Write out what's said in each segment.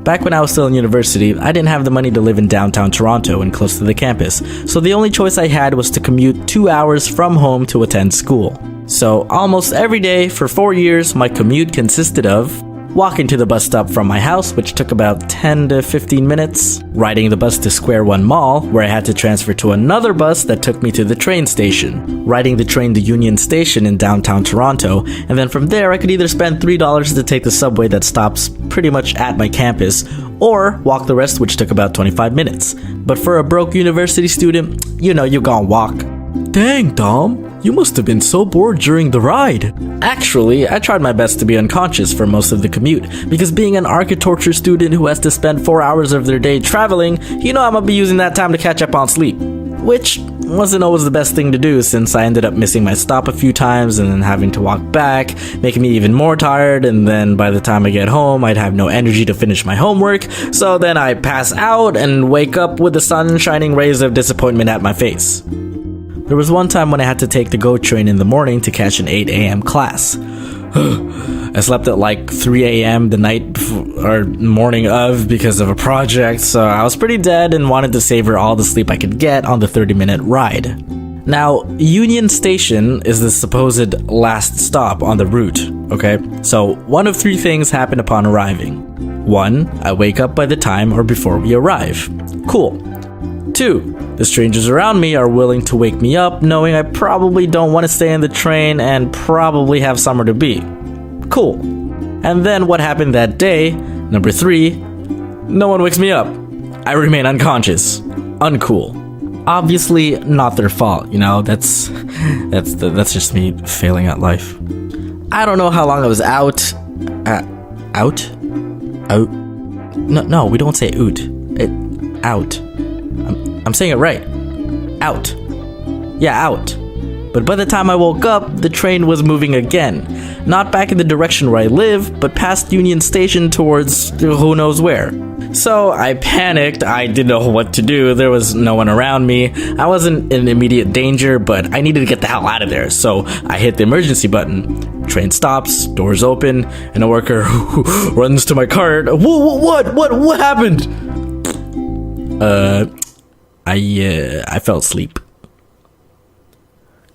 Back when I was still in university, I didn't have the money to live in downtown Toronto and close to the campus, so the only choice I had was to commute 2 hours from home to attend school. So almost every day for 4 years, my commute consisted of walking to the bus stop from my house, which took about 10 to 15 minutes, riding the bus to Square One Mall, where I had to transfer to another bus that took me to the train station, riding the train to Union Station in downtown Toronto, and then from there I could either spend $3 to take the subway that stops pretty much at my campus, or walk the rest, which took about 25 minutes. But for a broke university student, you gon' walk. Dang, Dom. You must have been so bored during the ride. Actually, I tried my best to be unconscious for most of the commute, because being an architecture student who has to spend 4 hours of their day traveling, I'm gonna be using that time to catch up on sleep. Which wasn't always the best thing to do, since I ended up missing my stop a few times and then having to walk back, making me even more tired, and then by the time I get home, I'd have no energy to finish my homework, so then I pass out and wake up with the sun shining rays of disappointment at my face. There was one time when I had to take the GO train in the morning to catch an 8 a.m. class. I slept at like 3 a.m. the night before, or morning of, because of a project, so I was pretty dead and wanted to savor all the sleep I could get on the 30-minute ride. Now, Union Station is the supposed last stop on the route, okay? So, one of 3 things happen upon arriving. 1, I wake up by the time or before we arrive. Cool. 2, the strangers around me are willing to wake me up, knowing I probably don't want to stay in the train and probably have somewhere to be. Cool. And then what happened that day, number 3, no one wakes me up. I remain unconscious. Uncool. Obviously not their fault, that's just me failing at life. I don't know how long I was out. Out? No, we don't say oot. Out. I'm saying it right. Out. Yeah, out. But by the time I woke up, the train was moving again. Not back in the direction where I live, but past Union Station towards who knows where. So I panicked. I didn't know what to do. There was no one around me. I wasn't in immediate danger, but I needed to get the hell out of there. So I hit the emergency button. Train stops, doors open, and a worker runs to my cart. What happened? I fell asleep.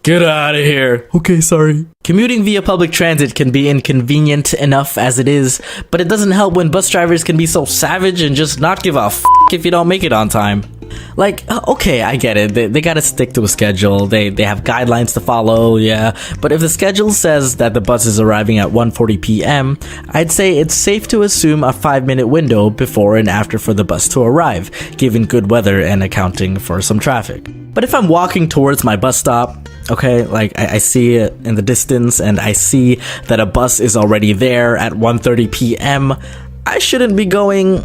Get out of here. Okay, sorry. Commuting via public transit can be inconvenient enough as it is, but it doesn't help when bus drivers can be so savage and just not give a f*** if you don't make it on time. Like, okay, I get it. They gotta stick to a schedule. They have guidelines to follow, yeah. But if the schedule says that the bus is arriving at 1:40 p.m., I'd say it's safe to assume a 5-minute window before and after for the bus to arrive, given good weather and accounting for some traffic. But if I'm walking towards my bus stop, okay, like I see it in the distance and I see that a bus is already there at 1:30 p.m., I shouldn't be going,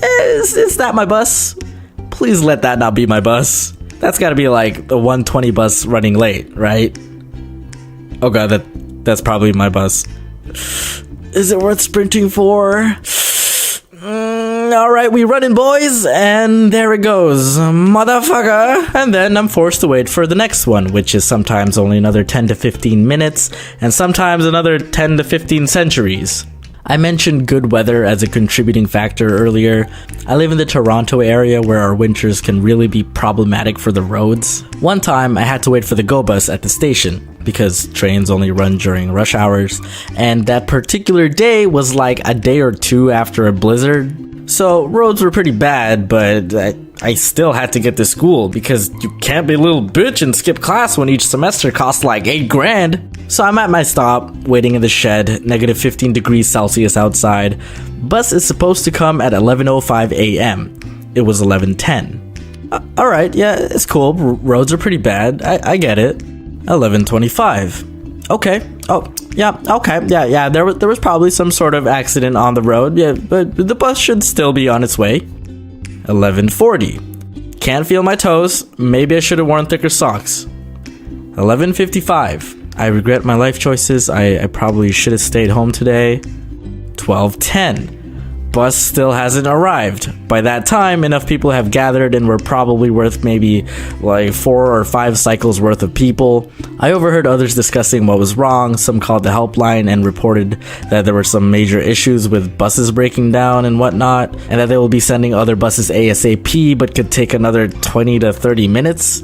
is that my bus? Please let that not be my bus. That's gotta be like the 1:20 bus running late, right? Oh god, that's probably my bus. Is it worth sprinting for? Alright, we running, boys, and there it goes, motherfucker. And then I'm forced to wait for the next one, which is sometimes only another 10 to 15 minutes, and sometimes another 10 to 15 centuries. I mentioned good weather as a contributing factor earlier. I live in the Toronto area where our winters can really be problematic for the roads. One time I had to wait for the GO bus at the station because trains only run during rush hours, and that particular day was like a day or 2 after a blizzard. So roads were pretty bad, but I still had to get to school because you can't be a little bitch and skip class when each semester costs like $8,000. So I'm at my stop, waiting in the shed, negative 15 degrees Celsius outside. Bus is supposed to come at 11:05 a.m. It was 11:10. Alright, yeah, it's cool. Roads are pretty bad. I get it. 11:25. Okay. Oh, yeah, okay. Yeah, there was probably some sort of accident on the road. Yeah, but the bus should still be on its way. 11:40. Can't feel my toes. Maybe I should have worn thicker socks. 11:55. I regret my life choices. I probably should have stayed home today. 12:10. bus still hasn't arrived. By that time, enough people have gathered and we're probably worth maybe like 4 or 5 cycles worth of people. I overheard others discussing what was wrong. Some called the helpline and reported that there were some major issues with buses breaking down and whatnot, and that they will be sending other buses ASAP but could take another 20 to 30 minutes.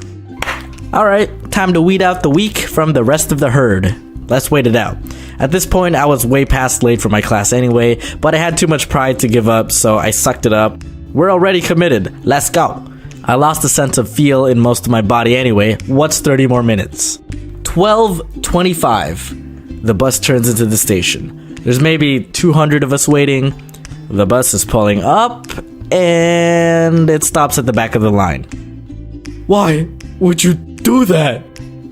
Alright, time to weed out the weak from the rest of the herd. Let's wait it out. At this point, I was way past late for my class anyway, but I had too much pride to give up, so I sucked it up. We're already committed. Let's go. I lost a sense of feel in most of my body anyway. What's 30 more minutes? 12:25. The bus turns into the station. There's maybe 200 of us waiting. The bus is pulling up, and it stops at the back of the line. Why would you do that?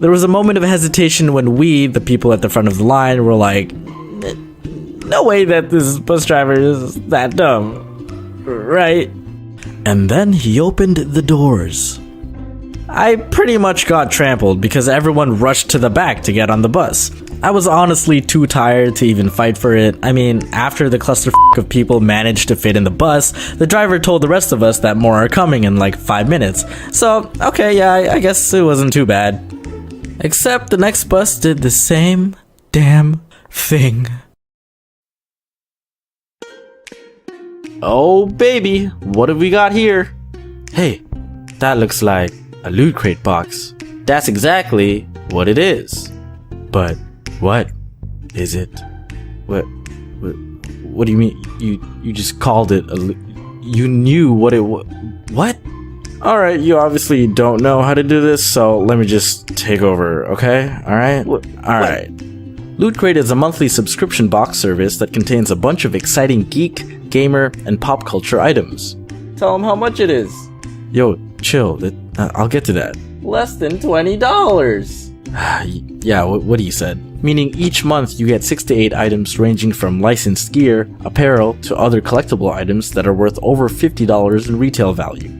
There was a moment of hesitation when we, the people at the front of the line, were like, no way that this bus driver is that dumb, right? And then he opened the doors. I pretty much got trampled because everyone rushed to the back to get on the bus. I was honestly too tired to even fight for it. I mean, after the clusterfuck of people managed to fit in the bus, the driver told the rest of us that more are coming in like 5 minutes. So, okay, yeah, I guess it wasn't too bad. Except the next bus did the same damn thing. Oh baby, what have we got here? Hey, that looks like a Loot Crate box. That's exactly what it is. But what is it? What do you mean? You just called it a you knew what it was? What? Alright, you obviously don't know how to do this, so let me just take over, okay? Alright? Alright. Loot Crate is a monthly subscription box service that contains a bunch of exciting geek, gamer, and pop culture items. Tell them how much it is. Yo, chill. I'll get to that. Less than $20. Yeah, what he said. Meaning each month you get 6 to 8 items ranging from licensed gear, apparel, to other collectible items that are worth over $50 in retail value.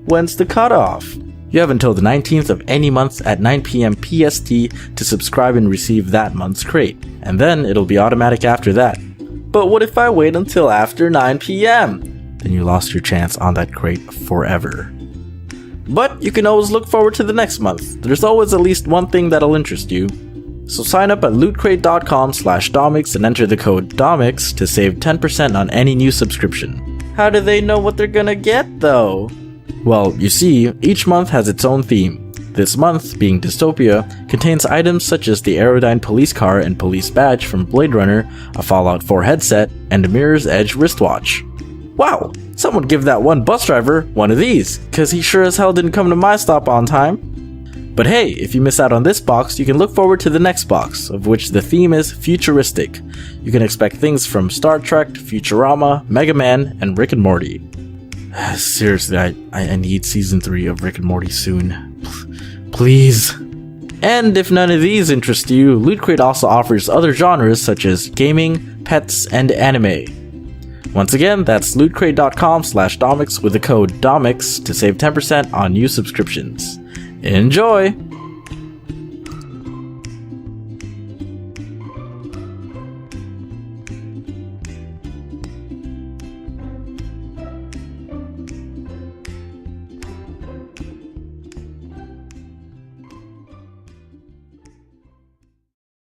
When's the cutoff? You have until the 19th of any month at 9 PM PST to subscribe and receive that month's crate, and then it'll be automatic after that. But what if I wait until after 9 PM? Then you lost your chance on that crate forever. But you can always look forward to the next month. There's always at least one thing that'll interest you. So sign up at lootcrate.com/Domix and enter the code DOMIX to save 10% on any new subscription. How do they know what they're gonna get though? Well, you see, each month has its own theme. This month, being Dystopia, contains items such as the Aerodyne police car and police badge from Blade Runner, a Fallout 4 headset, and a Mirror's Edge wristwatch. Wow, someone give that one bus driver one of these, cause he sure as hell didn't come to my stop on time. But hey, if you miss out on this box, you can look forward to the next box, of which the theme is futuristic. You can expect things from Star Trek, Futurama, Mega Man, and Rick and Morty. Seriously, I need season 3 of Rick and Morty soon. Please. And if none of these interest you, Loot Crate also offers other genres such as gaming, pets, and anime. Once again, that's lootcrate.com/Domix with the code DOMIX to save 10% on new subscriptions. Enjoy!